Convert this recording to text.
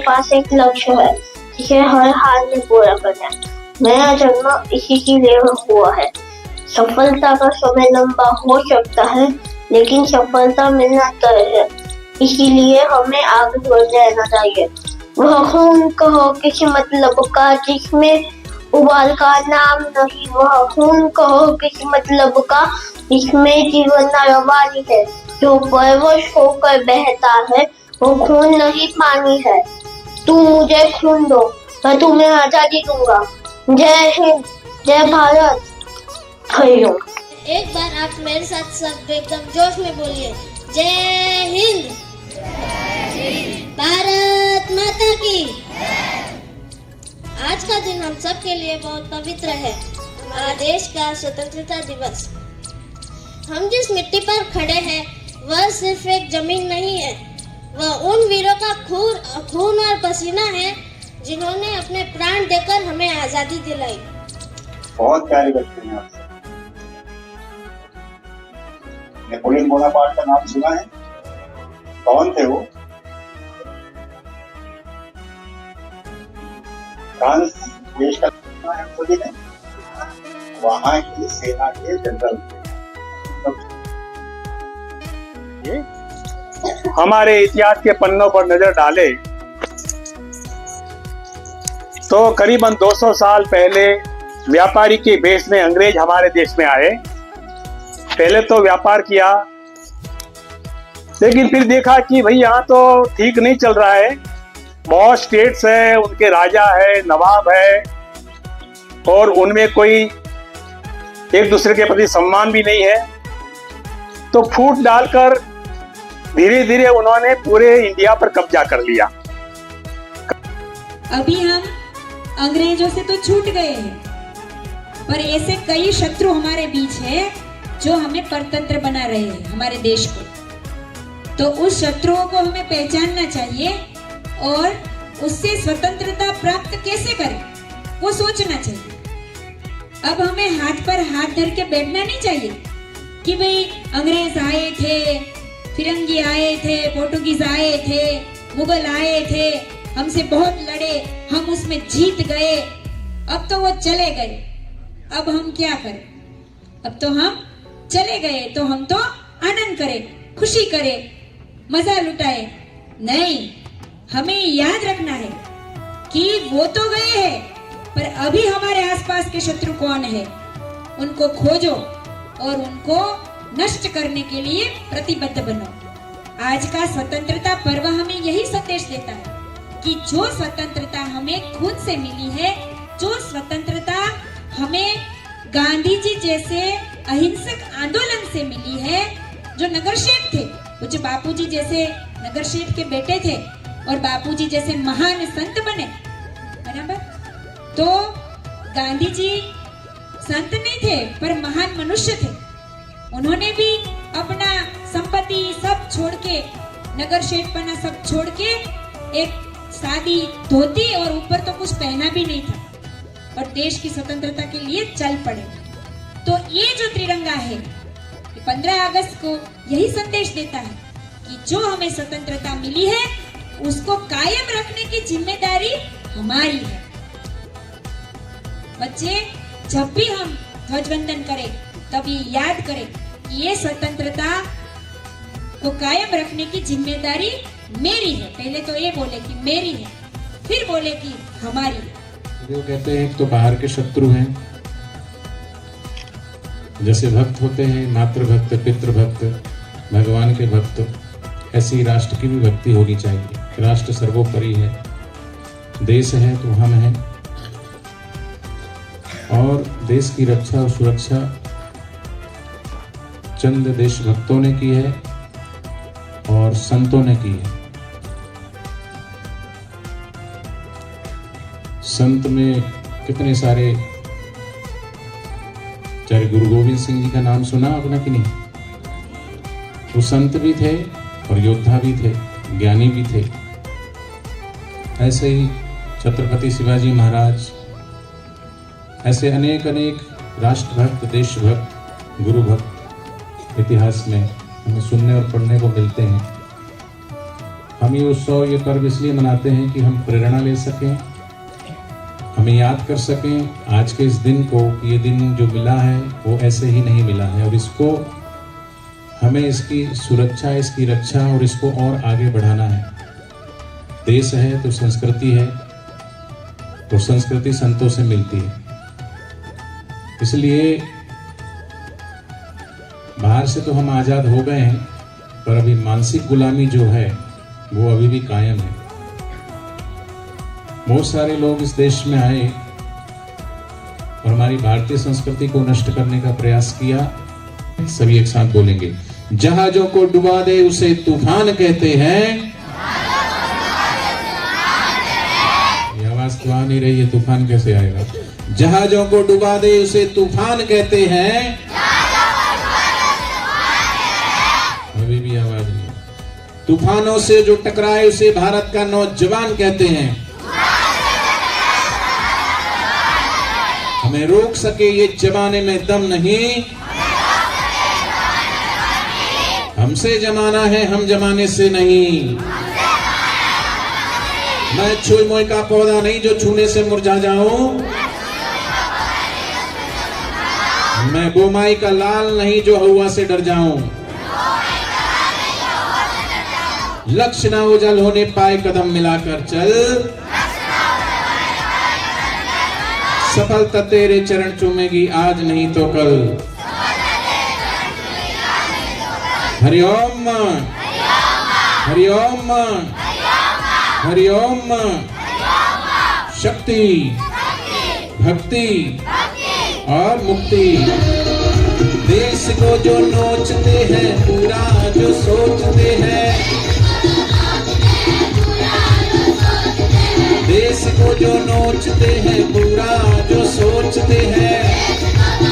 पास एक लक्ष्य है जिसे हर हाल में पूरा करना है। मेरा जन्म इसी के लिए हुआ है। सफलता का समय लंबा हो सकता है, लेकिन सफलता मिलना तय है। इसीलिए हमें आगे बढ़ते रहना चाहिए। वह खून कहो किसी मतलब का जिसमें उबाल का नाम नहीं, वह खून कहो किसी मतलब का जिसमें जीवन रवानी है। जो परवश होकर बहता है वो खून नहीं पानी है। तुम मुझे खून दो, मैं तुम्हें आजादी दूंगा। जय हिंद, जय भारत। हरिओम। एक बार आप मेरे साथ सब एकदम जोश में बोलिए, जय हिंद, भारत माता की। आज का दिन हम सब के लिए बहुत पवित्र है, हमारा देश का स्वतंत्रता दिवस। हम जिस मिट्टी पर खड़े हैं वह सिर्फ एक जमीन नहीं है, वह उन वीरों का खून और पसीना है जिन्होंने अपने प्राण देकर हमें आजादी दिलाई। बहुत प्यारे बच्चे हैं आपसे। नेपोलियन बोनापार्ट का नाम सुना है? कौन थे वो? फ्रांस देश का सुना है सभी ने? वहां की सेना के जनरल थे। हमारे इतिहास के पन्नों पर नजर डाले तो करीबन 200 साल पहले व्यापारी के भेष में अंग्रेज हमारे देश में आए। पहले तो व्यापार किया, लेकिन फिर देखा कि भाई यहाँ तो ठीक नहीं चल रहा है। बहुत स्टेट्स है, उनके राजा है, नवाब है, और उनमें कोई एक दूसरे के प्रति सम्मान भी नहीं है। तो फूट डालकर धीरे धीरे उन्होंने पूरे इंडिया पर कब्जा कर लिया। अभी हम अंग्रेजों से तो छूट गए हैं, पर ऐसे कई शत्रु हमारे बीच है जो हमें परतंत्र बना रहे हैं, हमारे देश को। तो उस शत्रुओं को हमें पहचानना चाहिए और उससे स्वतंत्रता प्राप्त कैसे करें वो सोचना चाहिए। अब हमें हाथ पर हाथ धर के बैठना नहीं चाहिए कि भाई अंग्रेज आए थे, फिरंगी आए थे, पोर्टुगीज आए थे, मुगल आए थे, हमसे बहुत लड़े, हम उसमें जीत गए, अब तो वो चले गए, अब हम क्या करें? अब तो हम चले गए तो हम तो आनंद करें, खुशी करें, मजा लुटाए। नहीं, हमें याद रखना है कि वो तो गए हैं, पर अभी हमारे आसपास के शत्रु कौन है, उनको खोजो और उनको नष्ट करने के लिए प्रतिबद्ध बनो। आज का स्वतंत्रता पर्व हमें यही संदेश देता है कि जो स्वतंत्रता हमें खुद से मिली है, जो स्वतंत्रता हमें गांधी जी जैसे अहिंसक आंदोलन से मिली है, जो नगरशेठ थे, कुछ बापूजी जैसे नगरशेठ के बेटे थे और बापूजी जैसे महान संत बने, बराबर। तो गांधी जी संत नहीं थे पर महान मनुष्य थे। उन्होंने भी अपना संपत्ति सब छोड़ के, नगरशेठपना सब छोड़ के एक सादी धोती और ऊपर तो कुछ पहना भी नहीं था और देश की स्वतंत्रता के लिए चल पड़े। तो ये जो तिरंगा है 15 अगस्त को यही संदेश देता है कि जो हमें स्वतंत्रता मिली है उसको कायम रखने की जिम्मेदारी हमारी है। बच्चे, जब भी हम ध्वजवंदन करें तब ये याद करें कि ये स्वतंत्रता को कायम रखने की जिम्मेदारी मेरी है। पहले तो ये बोले कि मेरी है, फिर बोले कि हमारी है। जो कहते हैं तो बाहर के शत्रु हैं, जैसे भक्त होते हैं मातृभक्त, पितृभक्त, भगवान के भक्त, ऐसी राष्ट्र की भी भक्ति होनी चाहिए। राष्ट्र सर्वोपरि है, देश है तो हम हैं, और देश की रक्षा और सुरक्षा चंद देशभक्तों ने की है और संतों ने की है। संत में कितने सारे, चाहे गुरु गोविंद सिंह जी का नाम सुना आपने कि नहीं? वो संत भी थे और योद्धा भी थे, ज्ञानी भी थे। ऐसे ही छत्रपति शिवाजी महाराज, ऐसे अनेक अनेक राष्ट्रभक्त, देशभक्त, गुरु भक्त इतिहास में हमें सुनने और पढ़ने को मिलते हैं। हम ये उत्सव, ये पर्व इसलिए मनाते हैं कि हम प्रेरणा ले सकें, हमें याद कर सकें आज के इस दिन को कि ये दिन जो मिला है वो ऐसे ही नहीं मिला है, और इसको हमें इसकी सुरक्षा, इसकी रक्षा और इसको और आगे बढ़ाना है। देश है तो संस्कृति है, तो संस्कृति संतों से मिलती है। इसलिए बाहर से तो हम आज़ाद हो गए हैं, पर अभी मानसिक गुलामी जो है वो अभी भी कायम है। बहुत सारे लोग इस देश में आए और हमारी भारतीय संस्कृति को नष्ट करने का प्रयास किया। सभी एक साथ बोलेंगे, जहाजों को डुबा दे उसे तूफान कहते हैं। ये आवाज तो आ नहीं रही है, तूफान कैसे आएगा? जहाजों को डुबा दे उसे तूफान कहते हैं। अभी भी आवाज नहीं। तूफानों से जो टकराए उसे भारत का नौजवान कहते हैं। हमें रोक सके ये जमाने में दम नहीं, हमसे जमाना है, हम जमाने से नहीं। मैं छुई मोई का पौधा नहीं जो छूने से मुरझा जाऊं, मैं बोमाई का लाल नहीं जो हवा से डर जाऊं। लक्ष्य ना उजल होने पाए कदम मिलाकर चल, सफलता तेरे चरण चूमेगी आज नहीं तो कल। हरिओम हरिओम हरिओम। शक्ति, भक्ति और मुक्ति। देश को जो नोचते हैं, पूरा जो सोचते हैं, देश को जो नोचते हैं, पूरा जो सोचते हैं,